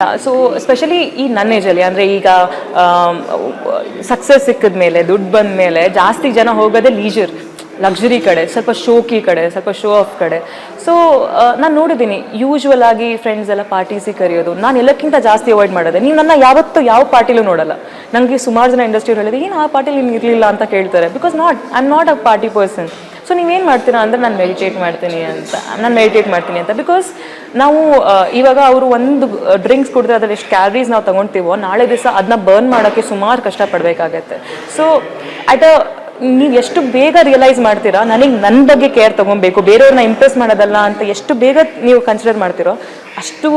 So specially ಈ ನನ್ನ ಏಜಲ್ಲಿ ಅಂದರೆ ಈಗ ಸಕ್ಸಸ್ ಸಿಕ್ಕಿದ ಮೇಲೆ ದುಡ್ಡು ಬಂದ ಮೇಲೆ ಜಾಸ್ತಿ ಜನ ಹೋಗೋದೇ ಲೀಜರ್ ಲಕ್ಸುರಿ ಕಡೆ, ಸ್ವಲ್ಪ ಶೋಕಿ ಕಡೆ, ಸ್ವಲ್ಪ ಶೋ ಆಫ್ ಕಡೆ. ಸೊ ನಾನು ನೋಡಿದ್ದೀನಿ ಯೂಶ್ವಲ್ ಆಗಿ ಫ್ರೆಂಡ್ಸ್ ಎಲ್ಲ ಪಾರ್ಟೀಸಿಗೆ ಕರೆಯೋದು. ನಾನು ಎಲ್ಲಕ್ಕಿಂತ ಜಾಸ್ತಿ ಅವಾಯ್ಡ್ ಮಾಡೋದೆ. ನೀವು ನನ್ನ ಯಾವತ್ತೂ ಯಾವ ಪಾರ್ಟಿಲೂ ನೋಡಲ್ಲ. ನನಗೆ ಸುಮಾರು ಜನ ಇಂಡಸ್ಟ್ರಿ ಹೇಳಿದೆ, ಏನು ಆ ಪಾರ್ಟಿಲಿ ನೀನು ಇರಲಿಲ್ಲ ಅಂತ ಕೇಳ್ತಾರೆ. Because I am not a party person. So ನೀವೇನು ಮಾಡ್ತೀರಾ ಅಂದರೆ ನಾನು ಮೆಡಿಟೇಟ್ ಮಾಡ್ತೀನಿ ಅಂತ ಬಿಕಾಸ್ ನಾವು ಇವಾಗ ಅವರು ಒಂದು ಡ್ರಿಂಕ್ಸ್ ಕುಡಿದ್ರೆ ಅದ್ರಲ್ಲಿ ಎಷ್ಟು ಕ್ಯಾಲರೀಸ್ ನಾವು ತೊಗೊಳ್ತೀವೋ ನಾಳೆ ದಿವಸ ಅದನ್ನ ಬರ್ನ್ ಮಾಡೋಕ್ಕೆ ಸುಮಾರು ಕಷ್ಟಪಡಬೇಕಾಗತ್ತೆ. ಸೊ ನೀವು ಎಷ್ಟು ಬೇಗ ರಿಯಲೈಸ್ ಮಾಡ್ತೀರಾ ನನಗೆ ನನ್ನ ಬಗ್ಗೆ ಕೇರ್ ತೊಗೊಬೇಕು, ಬೇರೆಯವ್ರನ್ನ ಇಂಪ್ರೆಸ್ ಮಾಡೋದಲ್ಲ ಅಂತ ಎಷ್ಟು ಬೇಗ ನೀವು ಕನ್ಸಿಡರ್ ಮಾಡ್ತೀರೋ ಅಷ್ಟು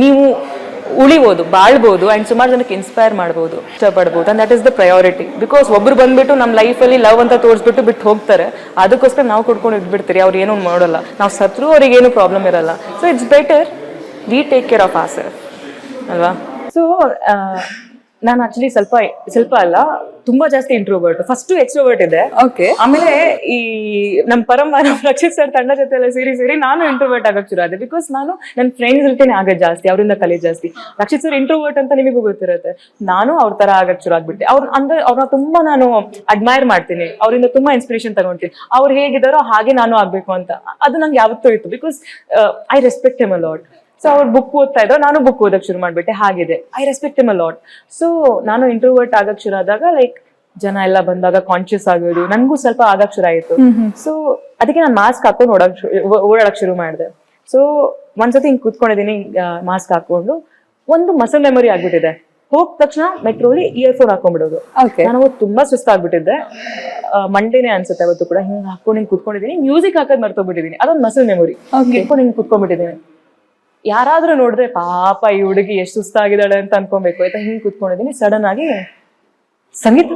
ನೀವು ಉಳಿಬೋದು, ಬಾಳ್ಬೋದು, ಆ್ಯಂಡ್ ಸುಮಾರು ಜನಕ್ಕೆ ಇನ್ಸ್ಪೈರ್ ಮಾಡ್ಬೋದು, ಇಷ್ಟಪಡ್ಬೋದು. And that is the priority. Because ಒಬ್ರು ಬಂದ್ಬಿಟ್ಟು ನಮ್ಮ ಲೈಫಲ್ಲಿ ಲವ್ ಅಂತ ತೋರಿಸ್ಬಿಟ್ಟು ಬಿಟ್ಟು ಹೋಗ್ತಾರೆ, ಅದಕ್ಕೋಸ್ಕರ ನಾವು ಕೊಡ್ಕೊಂಡು ಇಟ್ಬಿಡ್ತೀರಿ, ಅವ್ರು ಏನೂ ಮಾಡೋಲ್ಲ, ನಾವು ಸತ್ರು ಅವ್ರಿಗೇನು ಪ್ರಾಬ್ಲಮ್ ಇರಲ್ಲ. So it's better we take care of our self ಅಲ್ವಾ. ಸೊ ನಾನು ಆಕ್ಚುಲಿ ಸ್ವಲ್ಪ ಅಲ್ಲ ತುಂಬಾ ಜಾಸ್ತಿ ಇಂಟ್ರೋವರ್ಟ್. ಫಸ್ಟ್ ಎಕ್ಸ್ಟ್ರೋವರ್ಟ್ ಇದೆ, ಓಕೆ. ಆಮೇಲೆ ಈ ನಮ್ಮ ಪರಂಪರ ರಕ್ಷಿತ್ ಸರ್ ತಂಡ ಜೊತೆ ಎಲ್ಲ ಸೇರಿ ನಾನು ಇಂಟ್ರೋವರ್ಟ್ ಆಗಕ್ಕೆ ಶುರು ಆದೆ. ಬಿಕಾಸ್ ನಾನು ನನ್ನ ಫ್ರೆಂಡ್ಸ್ ಜೊತೆನೆ ಆಗೋದು ಜಾಸ್ತಿ, ಅವರಿಂದ ಕಲಿಯೋದು ಜಾಸ್ತಿ. ರಕ್ಷಿತ್ ಸರ್ ಇಂಟ್ರೋವರ್ಟ್ ಅಂತ ನಿಮಗೂ ಗೊತ್ತಿರುತ್ತೆ, ನಾನು ಅವ್ರ ತರ ಆಗಕ್ಕೆ ಶುರು ಆಗ್ಬಿಟ್ಟೆ. ಅವ್ರನ್ನ ತುಂಬಾ ನಾನು ಅಡ್ಮೈರ್ ಮಾಡ್ತೀನಿ, ಅವರಿಂದ ತುಂಬಾ ಇನ್ಸ್ಪಿರೇಷನ್ ತಗೊಂತೀನಿ. ಅವ್ರು ಹೇಗಿದ್ದಾರೋ ಹಾಗೆ ನಾನು ಆಗ್ಬೇಕು ಅಂತ ಅದು ನಂಗೆ ಯಾವತ್ತೂ ಇತ್ತು. Because I respect him a lot. So ಅವ್ರು ಬುಕ್ ಓದ್ತಾ ಇದ್ರು, ನಾನು ಬುಕ್ ಓದಕ್ ಶುರು ಮಾಡ್ಬಿಟ್ಟೆ. ಹಾಗಿದೆ, I respect him a lot. So ನಾನು ಇಂಟ್ರೋವರ್ಟ್ ಆಗಕ್ ಶುರು ಆದಾಗ ಲೈಕ್ ಜನ ಎಲ್ಲ ಬಂದಾಗ ಕಾನ್ಶಿಯಸ್ ಆಗೋದು ನನಗೂ ಸ್ವಲ್ಪ ಆಗಕ್ ಶುರು ಆಯಿತು. ಸೊ ಅದಕ್ಕೆ ನಾನು ಮಾಸ್ಕ್ ಹಾಕೊಂಡು ಓಡಾಡಕ್ ಶುರು ಮಾಡಿದೆ. ಸೊ ಒಂದ್ಸತಿ ಹಿಂಗೆ ಕೂತ್ಕೊಂಡಿದ್ದೀನಿ ಮಾಸ್ಕ್ ಹಾಕೊಂಡು, ಒಂದು ಮಸಲ್ ಮೆಮೊರಿ ಆಗ್ಬಿಟ್ಟಿದೆ. ಹೋದ ತಕ್ಷಣ ಮೆಟ್ರೋಲಿ ಇಯರ್ಫೋನ್ ಹಾಕೊಂಡ್ಬಿಡೋದು. ನಾನು ಅವತ್ತು ತುಂಬಾ ಸುಸ್ತಾಗ್ಬಿಟ್ಟಿದ್ದೆ, ಮಂಡೇನೆ ಅನ್ಸುತ್ತೆ ಅವತ್ತು ಕೂಡ. ಹಿಂಗೆ ಹಾಕೊಂಡು ಹಿಂಗೆ ಕೂತ್ಕೊಂಡಿದ್ದೀನಿ, ಮ್ಯೂಸಿಕ್ ಹಾಕೋದ್ ಮರ್ತೋಗ್ಬಿಟ್ಟಿದ್ದೀನಿ. ಅದೊಂದು ಮಸಲ್ ಮೆಮೊರಿ. ಹಿಡ್ಕೊಂಡು ಹಿಂಗೆ ಕೂತ್ಕೊಂಡ್ಬಿಟ್ಟಿದ್ದೀನಿ. ಯಾರಾದ್ರೂ ನೋಡಿದ್ರೆ ಪಾಪ ಈ ಹುಡುಗಿ ಎಷ್ಟು ಸುಸ್ತಾಗಿದ್ದಾಳೆ ಅಂತ ಅನ್ಕೊಬೇಕು ಆಯ್ತಾ. ಹಿಂಗೆ ಕೂತ್ಕೊಂಡಿದ್ದೀನಿ, ಸಡನ್ ಆಗಿ ಸಂಗೀತ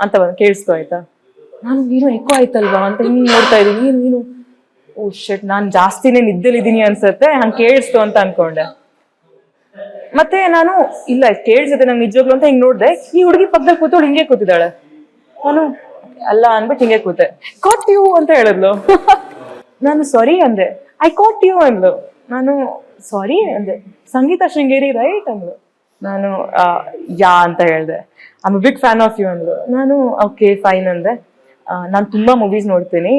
ಅಂತ ಕೇಳಿಸ್ತು ಆಯ್ತಾ. ನಾನು ಏನೋ ಎಕೋ ಆಯ್ತಲ್ವಾ ಅಂತ ಹಿಂಗೆ ನೋಡ್ತಾ ಇದ್ದೀನಿ. ನೀನು ಓ ಶೆಟ್, ನಾನು ಜಾಸ್ತಿನೇ ನಿದ್ದೆಲಿದ್ದೀನಿ ಅನ್ಸತ್ತೆ, ಹಂಗೆ ಕೇಳಿಸ್ತು ಅಂತ ಅನ್ಕೊಂಡೆ. ಮತ್ತೆ ನಾನು ಇಲ್ಲ ಕೇಳಿಸುತ್ತೆ ನಂಗೆ ನಿಜವಾಗ್ಲು ಅಂತ ಹಿಂಗೆ ನೋಡ್ದೆ. ಈ ಹುಡುಗಿ ಪಕ್ಕದಲ್ಲಿ ಕೂತೋಳು ಹಿಂಗೆ ಕೂತಿದ್ದಾಳೆ. ನಾನು ಅಲ್ಲ ಅನ್ಬಿಟ್ಟು ಹಿಂಗೆ ಕೂತೆ. ಕಾಟ್ ಯು ಅಂತ ಹೇಳಿದ್ಲು. ನಾನು ಸಾರಿ ಅಂದೆ. ಐ ಕಾಟ್ ಯು ಅಂದ್ಲು. ನಾನು ಸಾರಿ ಅಂದೆ. ಸಂಗೀತ ಶೃಂಗೇರಿ ರೈಟ್ ಅಂದ್ಲು. ನಾನು ಯಾ ಅಂತ ಹೇಳ್ದೆ. I am big fan of you ಅಂದ್ಲು. ನಾನು ಓಕೆ ಫೈನ್ ಅಂದೆ. ನಾನು ತುಂಬಾ ಮೂವೀಸ್ ನೋಡ್ತೀನಿ,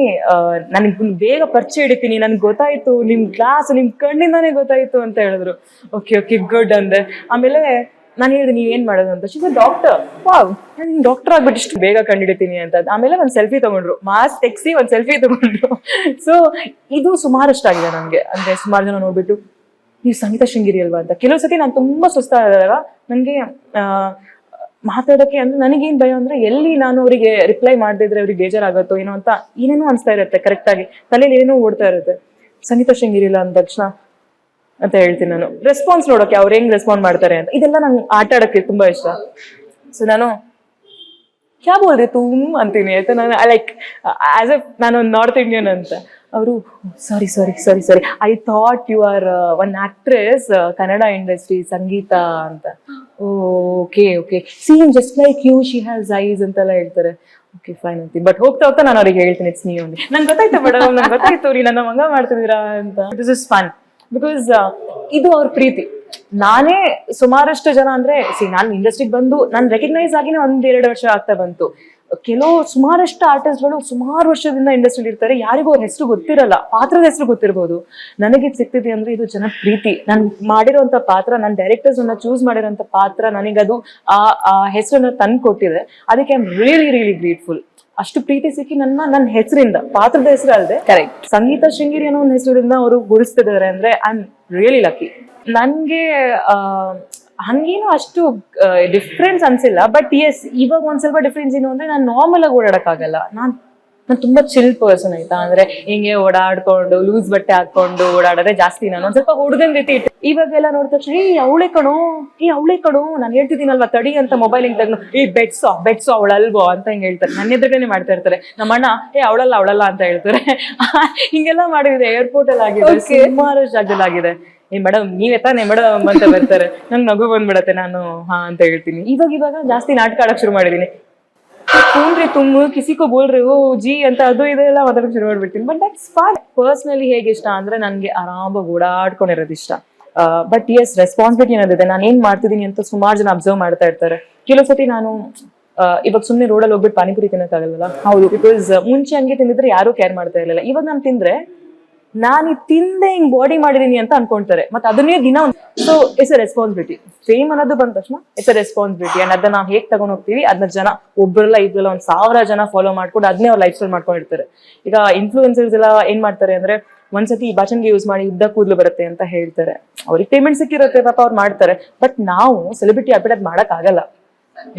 ನನಗೆ ಬೇಗ ಪರಿಚಯ ಹಿಡಿತೀನಿ, ನನ್ಗೆ ಗೊತ್ತಾಯ್ತು ನಿಮ್ ಕ್ಲಾಸ್ ನಿಮ್ ಕಣ್ಣಿಂದಾನೇ ಗೊತ್ತಾಯ್ತು ಅಂತ ಹೇಳಿದ್ರು. ಓಕೆ ಓಕೆ ಗುಡ್ ಅಂದೆ. ಆಮೇಲೆ ನಾನು ಹೇಳಿದೆ ನೀವೇನ್ ಮಾಡೋದು ಅಂತ. ಶಿವ ಡಾಕ್ಟರ್. ವಾವ್, ನಾನು ಡಾಕ್ಟರ್ ಆಗ್ಬಿಟ್ಟು ಇಷ್ಟು ಬೇಗ ಕಂಡಿಡಿತೀನಿ ಅಂತ. ಆಮೇಲೆ ಒಂದು ಸೆಲ್ಫಿ ತಗೊಂಡ್ರು, ಮಾಸ್ಕ್ ತೆಗ್ಸಿ ಒಂದು ಸೆಲ್ಫಿ ತಗೊಂಡ್ರು. ಸೊ ಇದು ಸುಮಾರಷ್ಟಾಗಿದೆ ನನಗೆ. ಅಂದ್ರೆ ಸುಮಾರು ಜನ ನೋಡ್ಬಿಟ್ಟು ನೀವು ಸಂಗೀತ ಶೃಂಗೇರಿ ಅಲ್ವಾ ಅಂತ. ಕೆಲವು ಸತಿ ನಾನು ತುಂಬಾ ಸುಸ್ತಾದಾಗ ನನಗೆ ಮಾತಾಡೋಕ್ಕೆ ಅಂದ್ರೆ ನನಗೇನು ಭಯ ಅಂದ್ರೆ ಎಲ್ಲಿ ನಾನು ಅವರಿಗೆ ರಿಪ್ಲೈ ಮಾಡದಿದ್ರೆ ಅವ್ರಿಗೆ ಬೇಜಾರಾಗತ್ತೋ ಏನೋ ಅಂತ ಏನೇನೋ ಅನಿಸ್ತಾ ಇರುತ್ತೆ. ಕರೆಕ್ಟಾಗಿ ತಲೆಯಲ್ಲಿ ಏನೇನೋ ಓಡ್ತಾ ಇರುತ್ತೆ. ಸಂಗೀತ ಶೃಂಗೇರಿ ಇಲ್ಲ ಅಂದ ತಕ್ಷಣ ಅಂತ ಹೇಳ್ತೀನಿ ನಾನು. ರೆಸ್ಪಾನ್ಸ್ ನೋಡೋಕೆ ಅವ್ರು ಹೆಂಗ್ ರೆಸ್ಪಾಂಡ್ ಮಾಡ್ತಾರೆ ಅಂತ. ಇದೆಲ್ಲ ನಂಗೆ ಆಟ ಆಡೋಕ್ಕೆ ತುಂಬಾ ಇಷ್ಟ. ಸೊ ನಾನು ಕ್ಯಾ ಬೋಲ್ದೆ ತುಮ್ ಅಂತೀನಿ ಆಯ್ತಾ. ನಾನು ಲೈಕ್ ಆಸ್ ಎಫ್ ನಾನು ನಾರ್ತ್ ಇಂಡಿಯನ್ ಅಂತ. ಅವರು sorry sorry sorry sorry I thought you are one actress Kannada industry Sangeetha ಅಂತ. Okay okay seen just like you, she has eyes ಅಂತೆಲ್ಲ ಹೇಳ್ತಾರೆ. ಓಕೆ ಫೈನ್ ಅಂತೀನಿ. ಬಟ್ ಹೋಗ್ತಾ ಹೋಗ್ತಾ ನಾನು ಅವ್ರಿಗೆ ಹೇಳ್ತೀನಿ ಇಟ್ಸ್ ನೀವು ಅಂದೆ. ನಂಗೆ ಗೊತ್ತಾಯ್ತು ಮೇಡಮ್, ನಂಗೆ ಗೊತ್ತಾಯ್ತು ರೀ ನನ್ನ ಮಗ ಮಾಡ್ತಿದ್ದೀರಾ ಅಂತ. ದಿಸ್ ಇಸ್ ಫನ್ ಬಿಕಾಸ್ ಇದು ಅವ್ರ ಪ್ರೀತಿ. ನಾನೇ ಸುಮಾರಷ್ಟು ಜನ ಅಂದ್ರೆ ನಾನು ಇಂಡಸ್ಟ್ರಿಗೆ ಬಂದು ನಾನು ರೆಕಗ್ನೈಸ್ ಆಗಿನೇ 1-2 ವರ್ಷ ಆಗ್ತಾ ಬಂತು. ಸುಮಾರಷ್ಟು ಆರ್ಟಿಸ್ಟ್ಗಳು ಸುಮಾರು ವರ್ಷದಿಂದ ಇಂಡಸ್ಟ್ರಿಲಿ ಇರ್ತಾರೆ, ಯಾರಿಗೂ ಅವ್ರ ಹೆಸರು ಗೊತ್ತಿರಲ್ಲ, ಪಾತ್ರದ ಹೆಸರು ಗೊತ್ತಿರ್ಬೋದು. ನನಗೆ ಸಿಗ್ತಿದೆ ಅಂದ್ರೆ ಇದು ಜನ ಪ್ರೀತಿ. ನಾನು ಮಾಡಿರೋಂಥ ಪಾತ್ರ, ನನ್ನ ಡೈರೆಕ್ಟರ್ಸ್ ಅನ್ನ ಚೂಸ್ ಮಾಡಿರೋಂಥ ಪಾತ್ರ ನನಗದು ಆ ಹೆಸರನ್ನ ತಂದು ಕೊಟ್ಟಿದೆ. ಅದಕ್ಕೆ I am really really grateful. ಅಷ್ಟು ಪ್ರೀತಿ ಸಿಕ್ಕಿ ನನ್ನ ಹೆಸರಿಂದ, ಪಾತ್ರದ ಹೆಸರು ಅಲ್ಲದೆ ಕರೆಕ್ಟ್ ಸಂಗೀತ ಶೃಂಗೇರಿ ಅನ್ನೋ ಒಂದು ಹೆಸರಿಂದ ಅವರು ಗುರುತಿಸ್ತಿದ್ದಾರೆ ಅಂದ್ರೆ ಐ ಆಮ್ ರಿಯಲಿ ಲಕ್ಕಿ. ನನ್ಗೆ ಹಂಗೇನು ಅಷ್ಟು ಡಿಫ್ರೆನ್ಸ್ ಅನ್ಸಿಲ್ಲ. ಬಟ್ ಎಸ್, ಇವಾಗ ಒಂದ್ ಸ್ವಲ್ಪ ಡಿಫ್ರೆನ್ಸ್ ಏನು ಅಂದ್ರೆ ನಾನು ನಾರ್ಮಲ್ ಆಗಿ ಓಡಾಡಕ್ಕಾಗಲ್ಲ. ನಾನು ತುಂಬಾ ಚಿಲ್ ಪರ್ಸನ್ ಆಯ್ತಾ. ಅಂದ್ರೆ ಹಿಂಗೆ ಓಡಾಡ್ಕೊಂಡು ಲೂಸ್ ಬಟ್ಟೆ ಹಾಕೊಂಡು ಓಡಾಡೋದೇ ಜಾಸ್ತಿ. ನಾನು ಒಂದ್ ಸ್ವಲ್ಪ ಹುಡುಗನ್ ರೀತಿ ಇಟ್ಟು ಇವಾಗೆಲ್ಲ ನೋಡಿದ ತಕ್ಷಣ ಅವಳೆ ಕಣೋ ನಾನು ಹೇಳ್ತಿದ್ದೀನಲ್ವಾ ತಡಿ ಅಂತ ಮೊಬೈಲ್ ಹಿಂಗ್ ತಗೊಂಡು ಬೆಟ್ಸೋ ಅವಳಲ್ವೋ ಅಂತ ಹಿಂಗೆ ಹೇಳ್ತಾರೆ. ನನ್ನ ಎದುರುಗೇನೆ ಮಾಡ್ತಾ ಇರ್ತಾರೆ. ನಮ್ಮ ಅಣ್ಣ ಅವಳಲ್ಲ ಅಂತ ಹೇಳ್ತಾರೆ. ಹಿಂಗೆಲ್ಲ ಮಾಡಿದ್ರೆ ಏರ್ಪೋರ್ಟ್ ಅಲ್ಲಿ ಆಗಿದೆ, ಸುಮಾರು ಜಾಗದಲ್ಲಿ ಆಗಿದೆ. ಮೇಡಮ್ ನೀವೇ ತಾನೇ ಮೇಡಮ್ ಅಂತ ಬರ್ತಾರೆ. ನನ್ ನಗು ಬಂದ್ಬಿಡತ್ತೆ. ನಾನು ಹಾ ಅಂತ ಹೇಳ್ತೀನಿ. ಇವಾಗ ಜಾಸ್ತಿ ನಾಟಕ ಆಡಕ್ ಶುರು ಮಾಡಿದೀನಿ. ಕೂನ್ರಿ ತುಂಬ ಕಿಸಿಕೋ ಬೋಲ್ರಿ ಓ ಜಿ ಅಂತ ಅದು ಇದೆಲ್ಲ ಮಾತಾಡಕ್ ಶುರು ಮಾಡ್ಬಿಡ್ತೀನಿ. But that's fun. ಪರ್ಸ್ನಲಿ ಹೇಗೆ ಇಷ್ಟ ಅಂದ್ರೆ ನನ್ಗೆ ಆರಾಮಾಗಿ ಓಡಾಡ್ಕೊಂಡಿರೋದು ಇಷ್ಟ. ಬಟ್ ಎಸ್ ರೆಸ್ಪಾನ್ಸಿಬಿಲಿಟಿ ಅನ್ನೋದಿದೆ. ನಾನು ಏನ್ ಮಾಡ್ತಿದ್ದೀನಿ ಅಂತ ಸುಮಾರು ಜನ ಅಬ್ಸರ್ವ್ ಮಾಡ್ತಾ ಇರ್ತಾರೆ. ಕೆಲವು ಸತಿ ನಾನು ಇವಾಗ ಸುಮ್ಮನೆ ರೋಡಲ್ಲಿ ಹೋಗ್ಬಿಟ್ಟು ಪಾನಿಪುರಿ ತಿನ್ನಕ್ಕಾಗಲ್ವಲ್ಲ. ಹೌದು, ಬಿಕಾಸ್ ಮುಂಚೆ ಹಂಗೆ ತಿಂದಿದ್ರೆ ಯಾರು ಕೇರ್ ಮಾಡ್ತಾ ಇರಲಿಲ್ಲ. ಇವಾಗ ನಾನು ತಿಂದ್ರೆ ನಾನು ತಿಂದೆ ಹಿಂಗ್ ಬಾಡಿ ಮಾಡಿದೀನಿ ಅಂತ ಅನ್ಕೊಂತಾರೆ. ಮತ್ತೆ ಅದನ್ನೇ ದಿನ so it's a responsibility. Fame ಅನ್ನೋದು ಬಂದ ತಕ್ಷಣ ಇಟ್ಸ್ ಅ ರೆಸ್ಪಾನ್ಸಿಬಿಲಿಟಿ. ಅಂಡ್ ಅದನ್ನ ನಾವು ಹೇಗೆ ತಗೊಂಡ್ ಹೋಗ್ತೀವಿ, ಅದನ್ನ ಜನ ಒಬ್ಬರಲ್ಲ ಇಬ್ಬರಲ್ಲ 1,000 ಜನ ಫಾಲೋ ಮಾಡ್ಕೊಂಡು ಅದನ್ನೇ ಅವ್ರ ಲೈಫ್ ಸ್ಟೈಲ್ ಮಾಡ್ಕೊಂಡಿರ್ತಾರೆ. ಈಗ ಇನ್ಫ್ಲೂಯೆನ್ಸರ್ಸ್ ಎಲ್ಲ ಏನ್ ಮಾಡ್ತಾರೆ ಅಂದ್ರೆ, ಒಂದ್ಸತಿ ಬಾಚನ್ಗೆ ಯೂಸ್ ಮಾಡಿ ಉದ್ದ ಕೂದಲು ಬರುತ್ತೆ ಅಂತ ಹೇಳ್ತಾರೆ. ಅವ್ರಿಗೆ ಪೇಮೆಂಟ್ ಸಿಕ್ಕಿರುತ್ತೆ, ಪಾಪ ಅವ್ರು ಮಾಡ್ತಾರೆ. ಬಟ್ ನಾವು ಸೆಲೆಬ್ರಿಟಿ ಆಗ್ಬಿಟ್ಟು ಅದ್ ಮಾಡಕ್ ಆಗಲ್ಲ.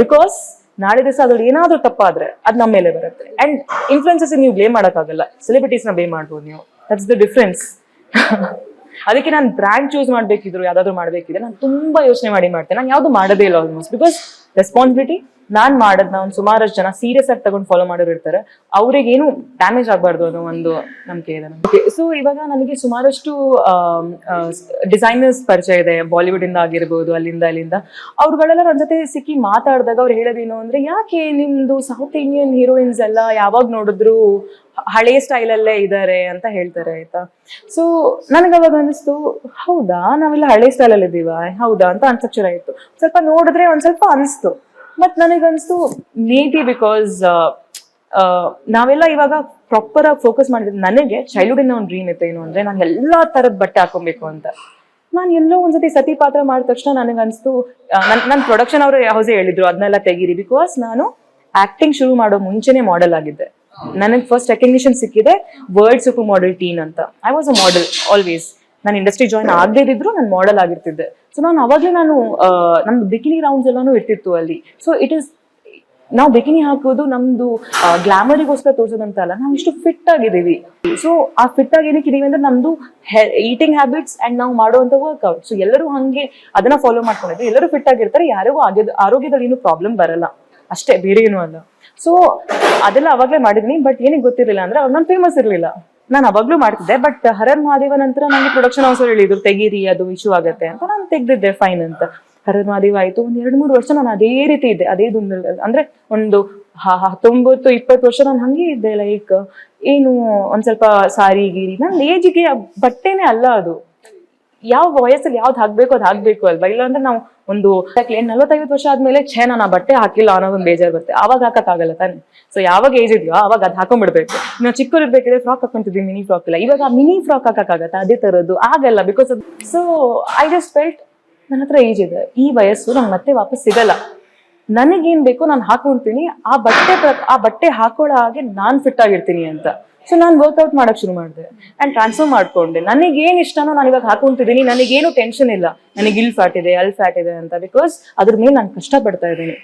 ಬಿಕಾಸ್ ನಾಳೆ ದಿವಸ ಅದ್ರಲ್ಲಿ ಏನಾದ್ರೂ ತಪ್ಪಾದ್ರೆ ಅದ್ ನಮ್ಮ ಮೇಲೆ ಬರುತ್ತೆ. ಅಂಡ್ ಇನ್ಫ್ಲುಯೆನ್ಸರ್ಸ್ ನೀವು ಬ್ಲೇಮ್ ಮಾಡಕ್ಕಾಗಲ್ಲ, ಸೆಲೆಬ್ರಿಟೀಸ್ ನ ಬ್ಲೇಮ್ ಮಾಡ್ಬೋದು ನೀವು. That's the difference. ಅದಕ್ಕೆ ನಾನು ಬ್ರ್ಯಾಂಡ್ ಚೂಸ್ ಮಾಡ್ಬೇಕಿದ್ರು, ಯಾವ್ದಾದ್ರು ಮಾಡ್ಬೇಕಿದ್ರೆ ನಾನು ತುಂಬಾ ಯೋಚನೆ ಮಾಡ್ತೇನೆ. ನಾನು ಯಾವ್ದು ಮಾಡದೇ ಇಲ್ಲ ಆಲ್ಮೋಸ್ಟ್. ಬಿಕಾಸ್ ರೆಸ್ಪಾನ್ಸಿಬಿಲಿಟಿ ನಾನ್ ಮಾಡೋದ್ನ ಒಂದು ಸುಮಾರಷ್ಟು ಜನ ಸೀರಿಯಸ್ ಆಗಿ ತಗೊಂಡು ಫಾಲೋ ಮಾಡೋರು ಇರ್ತಾರೆ. ಅವ್ರಿಗೇನು ಡ್ಯಾಮೇಜ್ ಆಗ್ಬಾರ್ದು ಅನ್ನೋ ಒಂದು ನಂಬಿಕೆ ಇದೆ ನನಗೆ. ಸೊ ಇವಾಗ ನನಗೆ ಸುಮಾರಷ್ಟು ಡಿಸೈನರ್ಸ್ ಪರಿಚಯ ಇದೆ, ಬಾಲಿವುಡ್ ಇಂದ ಆಗಿರ್ಬೋದು, ಅಲ್ಲಿಂದ ಅವ್ರುಗಳೆಲ್ಲ ನನ್ನ ಜೊತೆ ಸಿಕ್ಕಿ ಮಾತಾಡಿದಾಗ ಅವ್ರು ಹೇಳೋದೇನು ಅಂದ್ರೆ, ಯಾಕೆ ನಿಮ್ದು ಸೌತ್ ಇಂಡಿಯನ್ ಹೀರೋಯಿನ್ಸ್ ಎಲ್ಲ ಯಾವಾಗ ನೋಡಿದ್ರು ಹಳೆ ಸ್ಟೈಲಲ್ಲೇ ಇದ್ದಾರೆ ಅಂತ ಹೇಳ್ತಾರೆ, ಆಯ್ತಾ. ಸೊ ನನಗೆ ಅವಾಗ ಅನಿಸ್ತು, ಹೌದಾ ನಾವೆಲ್ಲ ಹಳೆ ಸ್ಟೈಲಲ್ಲಿ ಇದ್ದೀವ, ಹೌದಾ ಅಂತ ಅನ್ಸಕ್ ಶುರು ಆಯ್ತು. ಸ್ವಲ್ಪ ನೋಡಿದ್ರೆ ಒಂದ್ ಸ್ವಲ್ಪ ಅನಿಸ್ತು. ಮತ್ ನನಗನ್ಸ್ತು ಮೇ ಬಿ ಬಿಕಾಸ್ ನಾವೆಲ್ಲ ಇವಾಗ ಪ್ರಾಪರ್ ಆಗಿ ಫೋಕಸ್ ಮಾಡಿದ್ರೆ, ನನಗೆ ಚೈಲ್ಡ್ಹುಡ್ ಇಂದ ಒಂದು ಡ್ರೀಮ್ ಇತ್ತು. ಏನು ಅಂದ್ರೆ, ನಾನು ಎಲ್ಲಾ ತರದ್ ಬಟ್ಟೆ ಹಾಕೊಬೇಕು ಅಂತ. ನಾನು ಎಲ್ಲೋ ಒಂದ್ಸತಿ ಸತಿ ಪಾತ್ರ ಮಾಡಿದ ತಕ್ಷಣ ನನಗನ್ಸ್ತು, ನನ್ನ ಪ್ರೊಡಕ್ಷನ್ ಅವರು ಹೌಸೇ ಹೇಳಿದ್ರು ಅದನ್ನೆಲ್ಲ ತೆಗೀರಿ. ಬಿಕಾಸ್ ನಾನು ಆಕ್ಟಿಂಗ್ ಶುರು ಮಾಡೋ ಮುಂಚೆನೆ ಮಾಡೆಲ್ ಆಗಿದ್ದೆ. ನನಗೆ ಫಸ್ಟ್ ರೆಕಗ್ನಿಷನ್ ಸಿಕ್ಕಿದೆ ವರ್ಲ್ಡ್ ಸೂಪರ್ ಮಾಡೆಲ್ ಟೀನ್ ಅಂತ. I was a model always. ನಾನು ಇಂಡಸ್ಟ್ರಿ ಜಾಯ್ನ್ ಆಗದೇ ಇದ್ರು ನಾನು ಮಾಡೆಲ್ ಆಗಿರ್ತಿದ್ದೆ. ಸೊ ನಾನು ಅವಾಗಲೇ ನಮ್ದು ಬಿಕಿನಿ ರೌಂಡ್ಸ್ ಎಲ್ಲಾನು ಇರ್ತಿತ್ತು ಅಲ್ಲಿ. ಸೊ ಇಟ್ ಇಸ್, ನಾವು ಬಿಕಿನಿ ಹಾಕೋದು ನಮ್ದು ಗ್ಲಾಮರಿಗೋಸ್ಕರ ತೋರ್ಸೋದಂತ ಅಲ್ಲ, ನಾವು ಇಷ್ಟು ಫಿಟ್ ಆಗಿದ್ದೀವಿ. ಸೊ ಆ ಫಿಟ್ ಆಗಿ ಏನಕ್ಕೆ ಇದೀವಿ ಅಂದ್ರೆ ನಮ್ದು ಈಟಿಂಗ್ ಹ್ಯಾಬಿಟ್ಸ್ ಅಂಡ್ ನಾವು ಮಾಡುವಂತ ವರ್ಕ್ಔಟ್. ಸೊ ಎಲ್ಲರೂ ಹಂಗೆ ಅದನ್ನ ಫಾಲೋ ಮಾಡ್ಕೊಂಡಿದ್ರೆ ಎಲ್ಲರೂ ಫಿಟ್ ಆಗಿರ್ತಾರೆ, ಯಾರಿಗೂ ಆರೋಗ್ಯದಲ್ಲಿ ಏನು ಪ್ರಾಬ್ಲಮ್ ಬರಲ್ಲ ಅಷ್ಟೇ, ಬೇರೆ ಏನು ಅಲ್ಲ. ಸೊ ಅದೆಲ್ಲ ಅವಾಗಲೇ ಮಾಡಿದ್ನಿ. ಬಟ್ ಏನಿಗೆ ಗೊತ್ತಿರಲಿಲ್ಲ ಅಂದ್ರೆ, ಅವಾಗ ನಾನು ಫೇಮಸ್ ಇರಲಿಲ್ಲ. ನಾನು ಅವಾಗ್ಲೂ ಮಾಡ್ತಿದ್ದೆ. ಬಟ್ ಹರರ್ ಮಹಾದೇವ ನಂತರ ನನಗೆ ಪ್ರೊಡಕ್ಷನ್ ಹೌಸ್ ಹೇಳಿದ್ರು ತೆಗೀರಿ, ಅದು ಇಶ್ಯೂ ಆಗತ್ತೆ ಅಂತ. ನಾನು ತೆಗ್ದಿದ್ದೆ, ಫೈನ್ ಅಂತ. ಹರರ್ ಮಹಾದೇವ ಆಯ್ತು. ಒಂದ್ 2-3 ವರ್ಷ ನಾನು ಅದೇ ರೀತಿ ಇದ್ದೆ, ಅದೇ ಅಂದ್ರೆ ಒಂದು 19-20 ವರ್ಷ ನಾನು ಹಂಗೆ ಇದ್ದೆ. ಲೈಕ್ ಏನು ಒಂದ್ ಸ್ವಲ್ಪ ಸಾರಿ ಗೀರಿ, ನನ್ನ ಏಜಿಗೆ ಬಟ್ಟೆನೇ ಅಲ್ಲ ಅದು. ಯಾವ ವಯಸ್ಸಲ್ಲಿ ಯಾವ್ದು ಹಾಕ್ಬೇಕು ಅದು ಹಾಕ್ಬೇಕು ಅಲ್ವಾ. ಇಲ್ಲ ಅಂದ್ರೆ ನಾವು ಒಂದು 40-50 ವರ್ಷ ಆದ್ಮೇಲೆ ನಾನು ಆ ಬಟ್ಟೆ ಹಾಕಿಲ್ಲ ಅನ್ನೋದೊಂದು ಬೇಜಾರ್ ಬರುತ್ತೆ. ಆವಾಗ ಹಾಕಕ್ಕಾಗಲ್ಲ ತಾನೆ. ಸೊ ಯಾವಾಗ ಏಜ್ ಇದೆಯೋ ಅವಾಗ ಅದ್ ಹಾಕೊಂಡ್ಬಿಡ್ಬೇಕು. ನಾವು ಚಿಕ್ಕವ್ರು ಇರ್ಬೇಕಿದ್ರೆ ಫ್ರಾಕ್ ಹಾಕೊಂತಿದ್ವಿ, ಮಿನಿ ಫ್ರಾಕ್ ಇಲ್ಲ. ಇವಾಗ ಆ ಮಿನಿ ಫ್ರಾಕ್ ಹಾಕಕ್ಕಾಗತ್ತೆ ಅದೇ ತರದ್ದು, ಆಗಲ್ಲ. Because so I just felt ನನ್ನ ಹತ್ರ ಏಜ್ ಇದೆ, ಈ ವಯಸ್ಸು ನಂಗೆ ಮತ್ತೆ ವಾಪಸ್ ಸಿಗಲ್ಲ. ನನಗೇನ್ ಬೇಕು ನಾನು ಹಾಕೊಂತೀನಿ, ಆ ಬಟ್ಟೆ ಹಾಕೊಳ್ಳೋ ಹಾಗೆ ನಾನ್ ಫಿಟ್ ಆಗಿರ್ತೀನಿ ಅಂತ. ಸೊ ನಾನು ವರ್ಕ್ಔಟ್ ಮಾಡಕ್ ಶುರು ಮಾಡಿದೆ ಅಂಡ್ ಟ್ರಾನ್ಸ್ಫರ್ ಮಾಡ್ಕೊಂಡೆ. ನನಗೇನ್ ಇಷ್ಟನೋ ನಾನು ಇವಾಗ ಹಾಕೊಂತಿದ್ದೀನಿ, ನನಗೇನು ಟೆನ್ಷನ್ ಇಲ್ಲ ನನಗೆ ಇಲ್ ಫ್ಯಾಟ್ ಇದೆ ಅಲ್ಲಿ ಫ್ಯಾಟ್ ಇದೆ ಅಂತ. ಬಿಕಾಸ್ ಅದ್ರ ಮೇಲೆ ನಾನು ಕಷ್ಟ ಪಡ್ತಾ ಇದ್ದೀನಿ.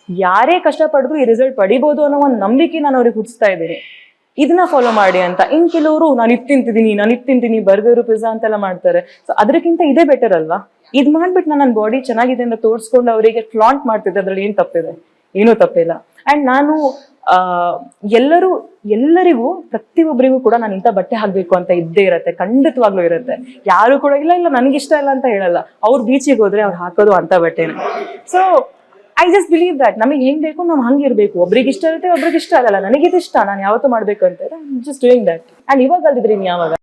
ಯಾರೇ ಕಷ್ಟ ಪಡಿದ್ರು ಈ ರಿಸಲ್ಟ್ ಪಡಿಬಹುದು ಅನ್ನೋ ಒಂದು ನಂಬಿಕೆ ನಾನು ಅವ್ರಿಗೆ ಹುಟ್ಟಿಸ್ತಾ ಇದ್ದೀನಿ, ಇದನ್ನ ಫಾಲೋ ಮಾಡಿ ಅಂತ. ಇನ್ ಕೆಲವರು ನಾನು ಇದು ತಿಂತೀನಿ ಬರ್ಗರು ಪಿಜ್ಜಾ ಅಂತೆಲ್ಲ ಮಾಡ್ತಾರೆ. ಸೊ ಅದಕ್ಕಿಂತ ಇದೇ ಬೆಟರ್ ಅಲ್ವಾ. ಇದ್ ಮಾಡ್ಬಿಟ್ಟು ನನ್ನ ಬಾಡಿ ಚೆನ್ನಾಗಿದೆ ಅಂತ ತೋರಿಸ್ಕೊಂಡು ಅವರಿಗೆ ಫ್ಲಾಂಟ್ ಮಾಡ್ತಿದ್ದೆ, ಅದ್ರಲ್ಲಿ ಏನ್ ತಪ್ಪಿದೆ? ಏನೂ ತಪ್ಪಿಲ್ಲ. ಅಂಡ್ ನಾನು ಎಲ್ಲರಿಗೂ ಪ್ರತಿಯೊಬ್ಬರಿಗೂ ಕೂಡ ನಾನು ಇಂಥ ಬಟ್ಟೆ ಹಾಕ್ಬೇಕು ಅಂತ ಇದ್ದೇ ಇರತ್ತೆ, ಖಂಡಿತವಾಗ್ಲೂ ಇರುತ್ತೆ. ಯಾರು ಕೂಡ ಇಲ್ಲ ನನಗಿಷ್ಟ ಇಲ್ಲ ಅಂತ ಹೇಳಲ್ಲ. ಅವ್ರು ಬೀಚಿಗೆ ಹೋದ್ರೆ ಅವ್ರು ಹಾಕೋದು ಅಂತ ಬಟ್ಟೆನೆ. So I just believe that ನಮಗೆ ಹೆಂಗ್ ಬೇಕು ನಾವು ಹಂಗಿರ್ಬೇಕು. ಒಬ್ರಿಗೆ ಇಷ್ಟ ಇರುತ್ತೆ, ಒಬ್ರಿಗೆ ಇಷ್ಟ ಆಗಲ್ಲ. ನನಗಿದಿಷ್ಟ, ನಾನು ಯಾವತ್ತೂ ಮಾಡ್ಬೇಕು ಅಂತ ಜಸ್ಟ್ ಡೂಯಿಂಗ್ ದಟ್. ಅಂಡ್ ಇವಾಗ ಅಲ್ದಿದ್ರಿ ಯಾವಾಗ